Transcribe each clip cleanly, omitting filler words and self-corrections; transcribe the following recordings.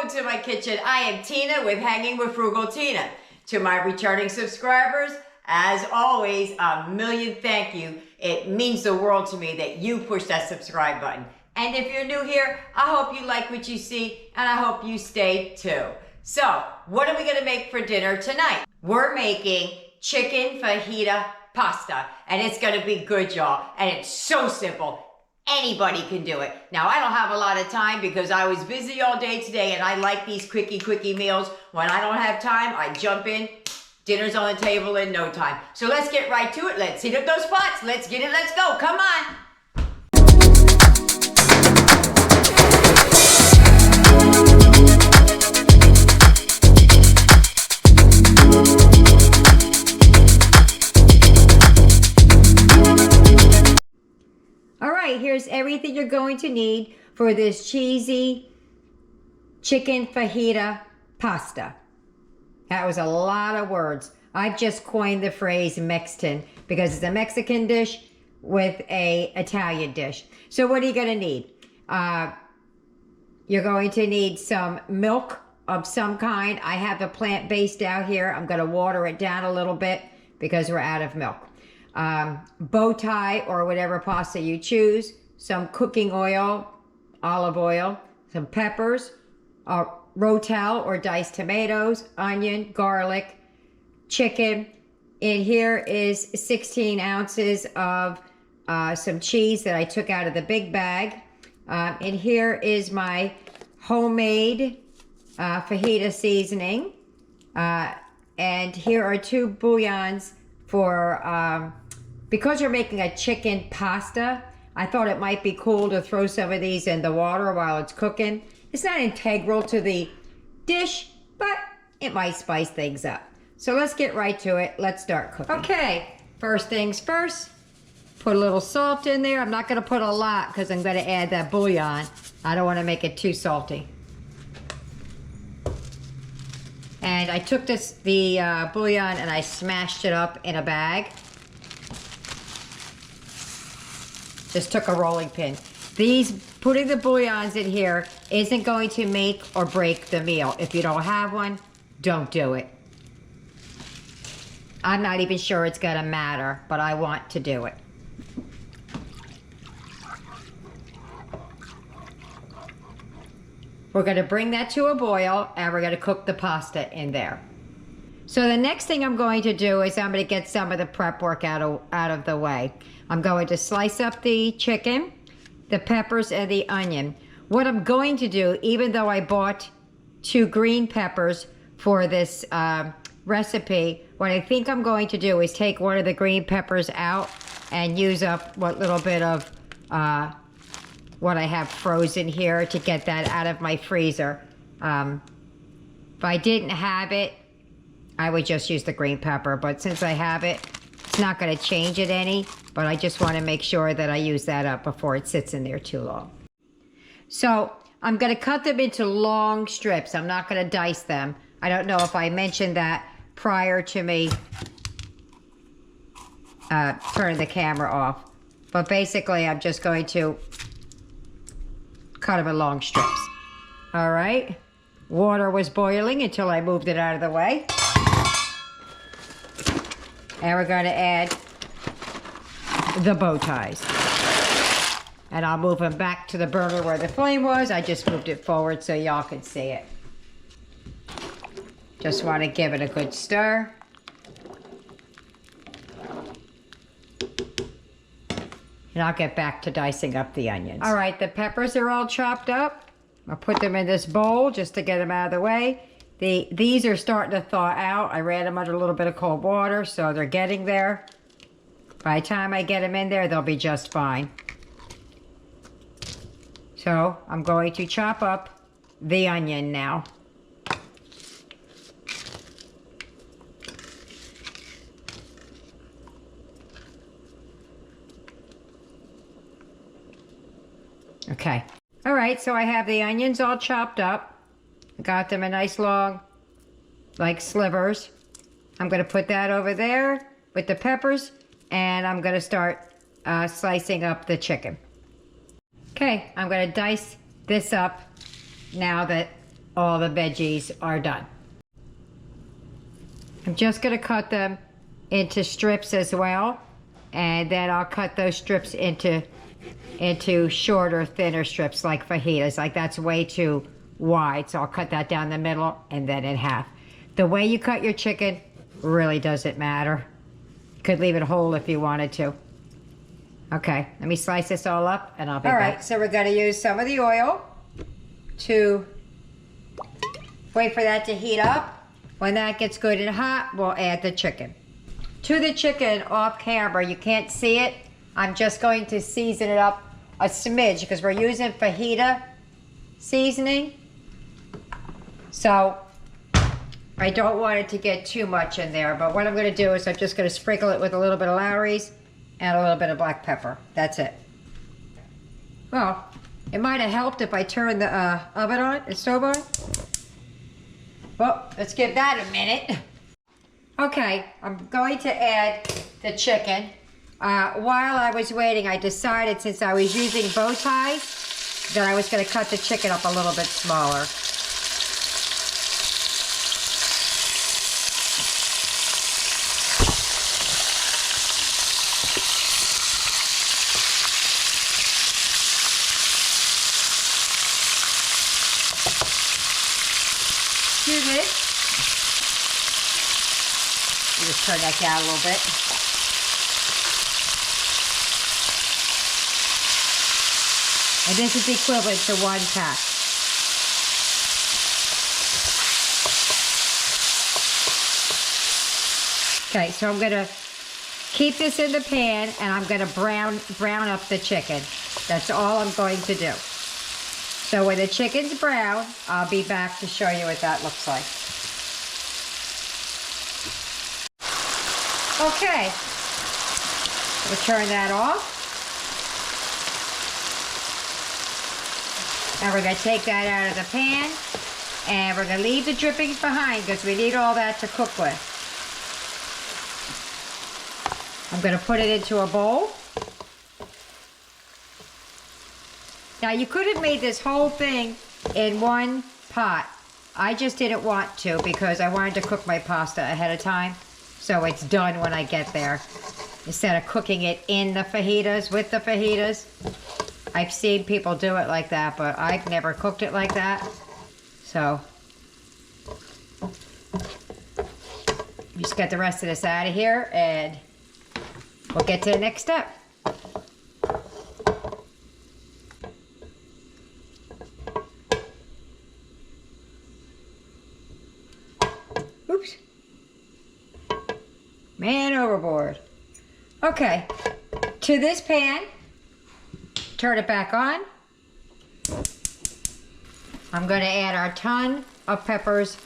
welcome to my kitchen. I am Tina with Hanging with Frugal Tina. To my returning subscribers, as always, a million thank you. It means the world to me that you push that subscribe button. And if you're new here, I hope you like what you see, and I hope you stay too. So, what are we gonna make for dinner tonight? We're making chicken fajita pasta, and it's gonna be good, y'all. And it's so simple. Anybody can do it. Now, I don't have a lot of time because I was busy all day today, and I like these quickie meals. When I don't have time, I jump in. Dinner's on the table in no time. So let's get right to it. Let's heat up those pots. Let's get it. Let's go. Come on. Here's everything you're going to need for this cheesy chicken fajita pasta. That was a lot of words. I've just coined the phrase Mexican because it's a Mexican dish with a Italian dish. So what are you going to need? You're going to need some milk of some kind. I have a plant-based out here. I'm going to water it down a little bit because we're out of milk. Bow tie or whatever pasta you choose, some cooking oil, olive oil, some peppers, rotel or diced tomatoes, onion, garlic, chicken. In here is 16 ounces of some cheese that I took out of the big bag. And here is my homemade fajita seasoning. And here are 2 bouillons for, because you're making a chicken pasta, I thought it might be cool to throw some of these in the water while it's cooking. It's not integral to the dish, but it might spice things up. So let's get right to it. Let's start cooking. Okay, first things first, put a little salt in there. I'm not gonna put a lot because I'm gonna add that bouillon. I don't wanna make it too salty. And I took the bouillon and I smashed it up in a bag. Just took a rolling pin. Putting the bouillons in here isn't going to make or break the meal. If you don't have one, don't do it. I'm not even sure it's gonna matter, but I want to do it. We're gonna bring that to a boil and we're gonna cook the pasta in there. So the next thing I'm going to do is I'm gonna get some of the prep work out of the way. I'm going to slice up the chicken, the peppers, and the onion. What I'm going to do, even though I bought 2 green peppers for this recipe, what I think I'm going to do is take one of the green peppers out and use up what little bit of what I have frozen here to get that out of my freezer. If I didn't have it, I would just use the green pepper, but since I have it, it's not gonna change it any, but I just wanna make sure that I use that up before it sits in there too long. So I'm gonna cut them into long strips. I'm not gonna dice them. I don't know if I mentioned that prior to me turning the camera off, but basically I'm just going to cut them in long strips. All right, water was boiling until I moved it out of the way. And we're going to add the bow ties. And I'll move them back to the burner where the flame was. I just moved it forward so y'all can see it. Just want to give it a good stir. And I'll get back to dicing up the onions. All right, the peppers are all chopped up. I'll put them in this bowl just to get them out of the way. These are starting to thaw out. I ran them under a little bit of cold water, so they're getting there. By the time I get them in there, they'll be just fine. So I'm going to chop up the onion now. Okay. All right, so I have the onions all chopped up. Got them a nice long, like slivers. I'm gonna put that over there with the peppers, and I'm gonna start slicing up the chicken. Okay, I'm gonna dice this up now that all the veggies are done. I'm just gonna cut them into strips as well, and then I'll cut those strips into shorter, thinner strips like fajitas. Like that's way too wide, so I'll cut that down the middle and then in half. The way you cut your chicken really doesn't matter. You could leave it whole if you wanted to. Okay, let me slice this all up and I'll be back. All right, so we're gonna use some of the oil to wait for that to heat up. When that gets good and hot, we'll add the chicken. To the chicken off camera, you can't see it. I'm just going to season it up a smidge because we're using fajita seasoning. So I don't want it to get too much in there, but what I'm gonna do is I'm just gonna sprinkle it with a little bit of Lowry's and a little bit of black pepper. That's it. Well, it might have helped if I turned the oven on, the stove on. Well, let's give that a minute. Okay, I'm going to add the chicken. While I was waiting, I decided since I was using bow ties that I was gonna cut the chicken up a little bit smaller. Just turn that down a little bit. And this is equivalent to 1 pack. Okay, so I'm gonna keep this in the pan and I'm gonna brown up the chicken. That's all I'm going to do. So when the chicken's brown, I'll be back to show you what that looks like. Okay, we'll turn that off. Now we're gonna take that out of the pan and we're gonna leave the drippings behind because we need all that to cook with. I'm gonna put it into a bowl. Now you could have made this whole thing in one pot. I just didn't want to because I wanted to cook my pasta ahead of time. So it's done when I get there. Instead of cooking it in the fajitas, with the fajitas. I've seen people do it like that, but I've never cooked it like that. So, just get the rest of this out of here and we'll get to the next step. Oops. Man overboard. Okay, to this pan, turn it back on. I'm gonna add our ton of peppers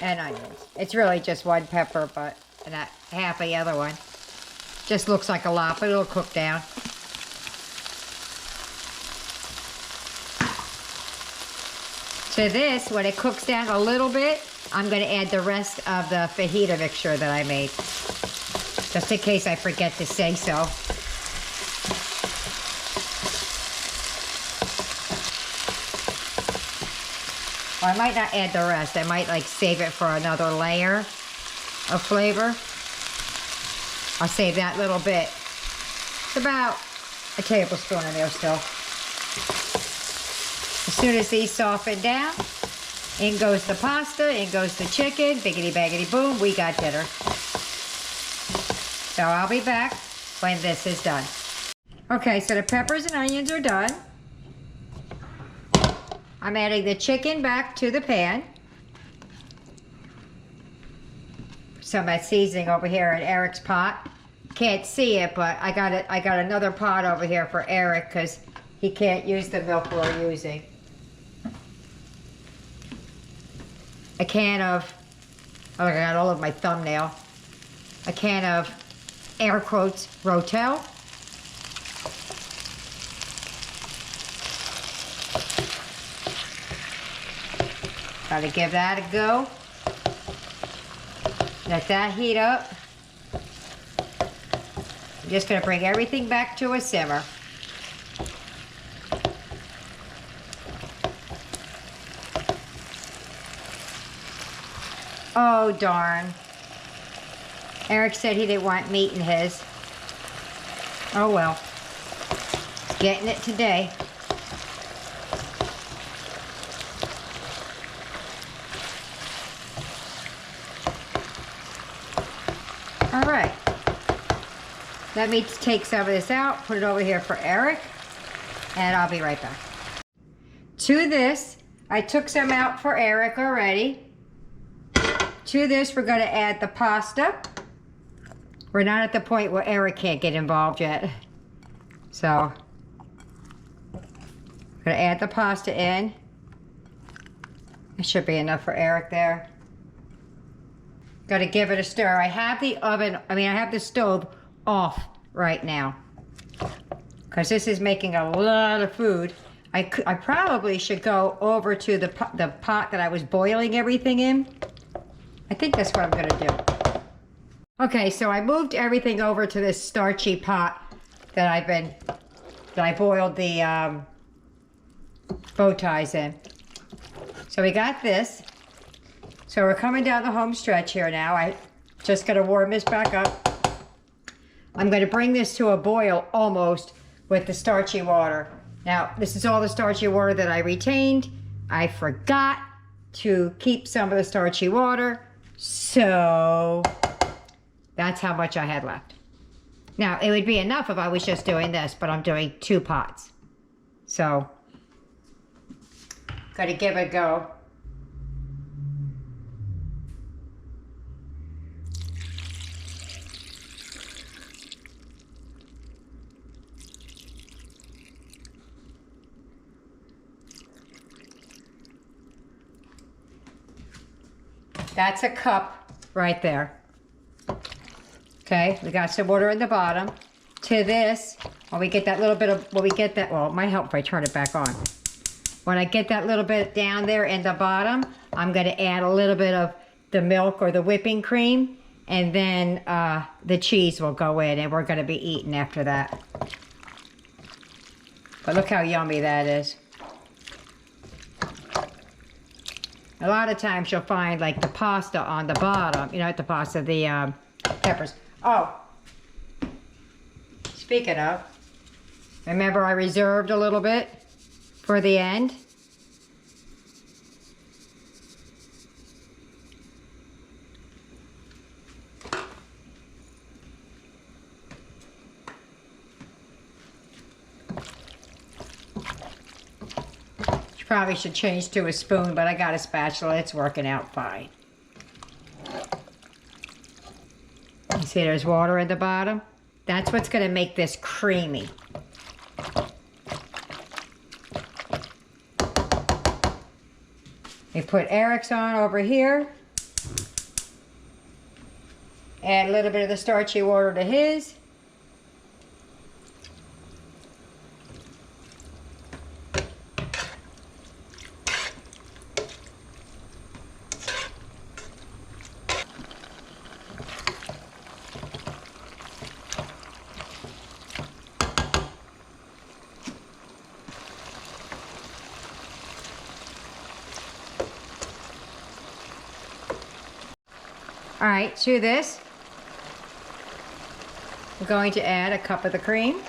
and onions. It's really just 1 pepper, but not half the other one. Just looks like a lot, but it'll cook down. To this, when it cooks down a little bit, I'm gonna add the rest of the fajita mixture that I made. Just in case I forget to say so. Or I might not add the rest. I might like save it for another layer of flavor. I'll save that little bit. It's about a tablespoon in there still. As soon as these soften down, in goes the pasta, in goes the chicken, biggity baggity boom, we got dinner. So I'll be back when this is done. Okay, so the peppers and onions are done. I'm adding the chicken back to the pan. Some of that seasoning over here in Eric's pot. Can't see it, but I got another pot over here for Eric because he can't use the milk we're using. A can of, oh, I got all of my thumbnail. A can of air quotes Rotel. Gotta give that a go. Let that heat up. I'm just gonna bring everything back to a simmer. Oh, darn. Eric said he didn't want meat in his. Oh, well. Getting it today. All right. Let me take some of this out, put it over here for Eric, and I'll be right back. To this, I took some out for Eric already. To this, we're going to add the pasta. We're not at the point where Eric can't get involved yet. So, I'm going to add the pasta in. It should be enough for Eric there. Got to give it a stir. I have the I have the stove off right now. Because this is making a lot of food. I probably should go over to the pot that I was boiling everything in. I think that's what I'm going to do. Okay, so I moved everything over to this starchy pot that I boiled the bow ties in. So we got this. So we're coming down the home stretch here now. I just got to warm this back up. I'm going to bring this to a boil almost with the starchy water. Now, this is all the starchy water that I retained. I forgot to keep some of the starchy water. So that's how much I had left. Now, it would be enough if I was just doing this, but I'm doing 2 pots. So, gotta give it a go. That's a cup right there. Okay, we got some water in the bottom. To this, when we get that little bit of, well, it might help if I turn it back on. When I get that little bit down there in the bottom, I'm gonna add a little bit of the milk or the whipping cream, and then the cheese will go in, and we're gonna be eating after that. But look how yummy that is. A lot of times you'll find like the pasta on the bottom, you know, the pasta, the peppers. Oh, speaking of, remember I reserved a little bit for the end? Probably should change to a spoon, but I got a spatula. It's working out fine. You see there's water at the bottom? That's what's going to make this creamy. We put Eric's on over here. Add a little bit of the starchy water to his. All right, to this, we're going to add a cup of the cream.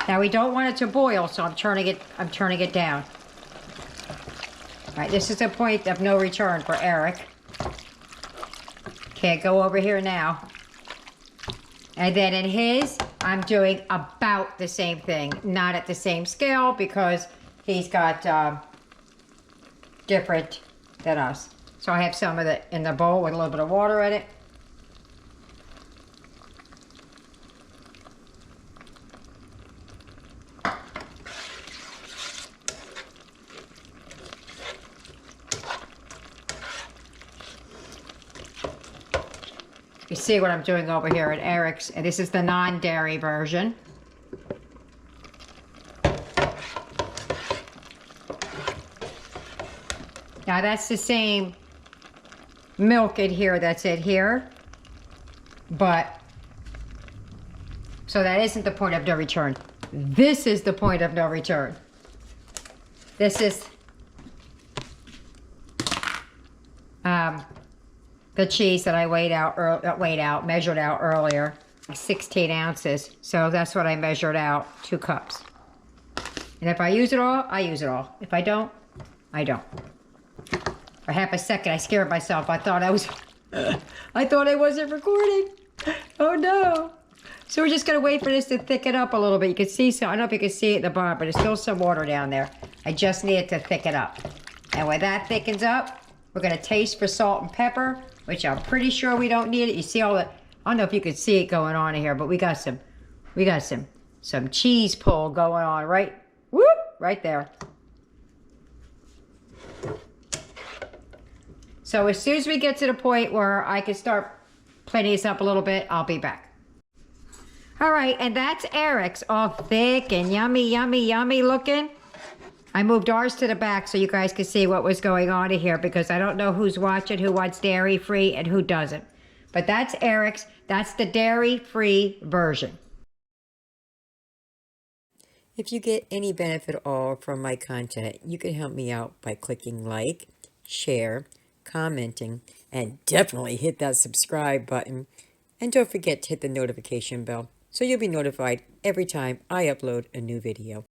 Now we don't want it to boil, so I'm turning it down. All right, this is a point of no return for Eric. Can't go over here now. And then in his, I'm doing about the same thing, not at the same scale because he's got different than us. So I have some of it in the bowl with a little bit of water in it. You see what I'm doing over here at Eric's, and this is the non-dairy version. Now that's the same milk in here that's in here, but so that isn't the point of no return. This is the point of no return. This is the cheese that I measured out earlier, 16 ounces. So that's what I measured out, 2 cups. And if I use it all, I use it all. If I don't, I don't. For half a second, I scared myself. I thought I wasn't recording. Oh no. So we're just gonna wait for this to thicken up a little bit. You can see some, I don't know if you can see it at the bottom, but there's still some water down there. I just need it to thicken up. And when that thickens up, we're gonna taste for salt and pepper, which I'm pretty sure we don't need it. You see all the, I don't know if you can see it going on in here, but we got some cheese pull going on, right? Whoop, right there. So as soon as we get to the point where I can start plating this up a little bit, I'll be back. All right, and that's Eric's, all thick and yummy, yummy, yummy looking. I moved ours to the back so you guys could see what was going on in here, because I don't know who's watching, who wants dairy-free and who doesn't. But that's Eric's. That's the dairy-free version. If you get any benefit at all from my content, you can help me out by clicking like, share, commenting, and definitely hit that subscribe button. And don't forget to hit the notification bell so you'll be notified every time I upload a new video.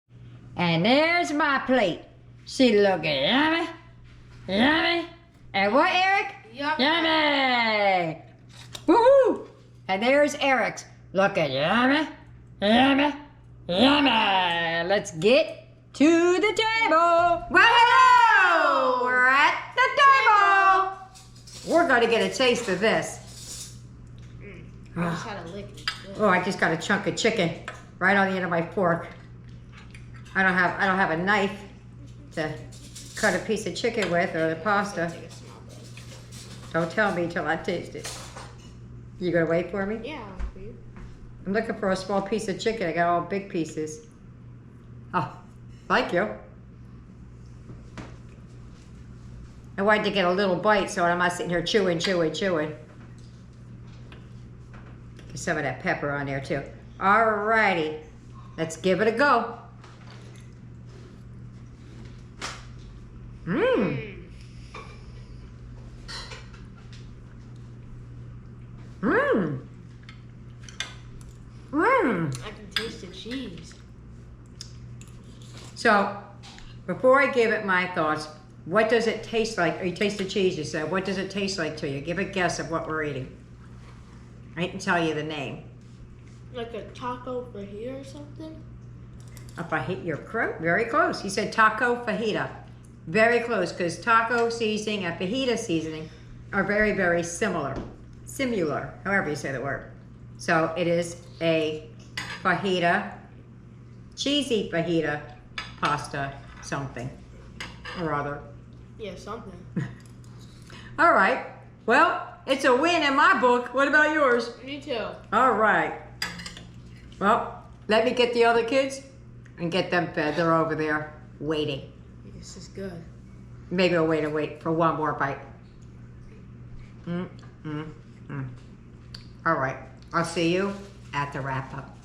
And there's my plate. She looking yummy, yummy. And what, Eric? Yummy. Yummy. Woohoo! And there's Eric's looking yummy, yummy, yummy. Let's get to the table. Well, hello! We're at the table. We're going to get a taste of this. I just had a lick. Oh, I just got a chunk of chicken right on the end of my fork. I don't have a knife to cut a piece of chicken with, or the pasta. Don't tell me till I taste it. You gonna wait for me? Yeah. Please. I'm looking for a small piece of chicken. I got all big pieces. Oh, thank you. I wanted to get a little bite so I'm not sitting here chewing. Get some of that pepper on there too. Alrighty, let's give it a go. Mmm. Mmm. Mmm. I can taste the cheese. So, before I give it my thoughts, what does it taste like? Or you taste the cheese, you said. What does it taste like to you? Give a guess of what we're eating. I didn't tell you the name. Like a taco fajita or something? A fajita, you're very close. He said taco fajita. Very close, because taco seasoning and fajita seasoning are very, very similar. Similar, however you say the word. So it is a fajita, cheesy fajita pasta something or other. Yeah, something. All right. Well, it's a win in my book. What about yours? Me too. All right. Well, let me get the other kids and get them fed. They're over there waiting. This is good. Maybe I'll wait for one more bite. All right. I'll see you at the wrap up.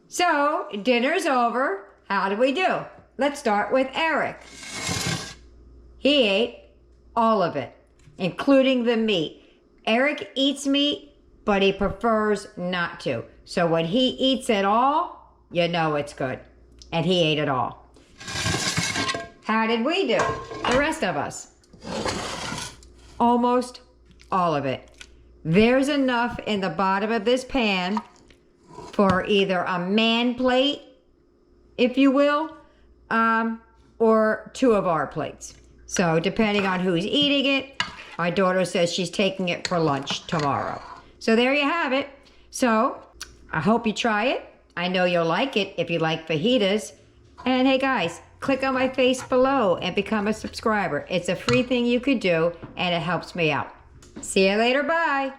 So, dinner's over. How did we do? Let's start with Eric. He ate all of it, including the meat. Eric eats meat, but he prefers not to. So when he eats it all, you know it's good. And he ate it all. How did we do? The rest of us. Almost all of it. There's enough in the bottom of this pan for either a man plate, if you will, or 2 of our plates. So depending on who's eating it, my daughter says she's taking it for lunch tomorrow. So there you have it. So I hope you try it. I know you'll like it if you like fajitas. And hey guys, click on my face below and become a subscriber. It's a free thing you could do and it helps me out. See you later, bye.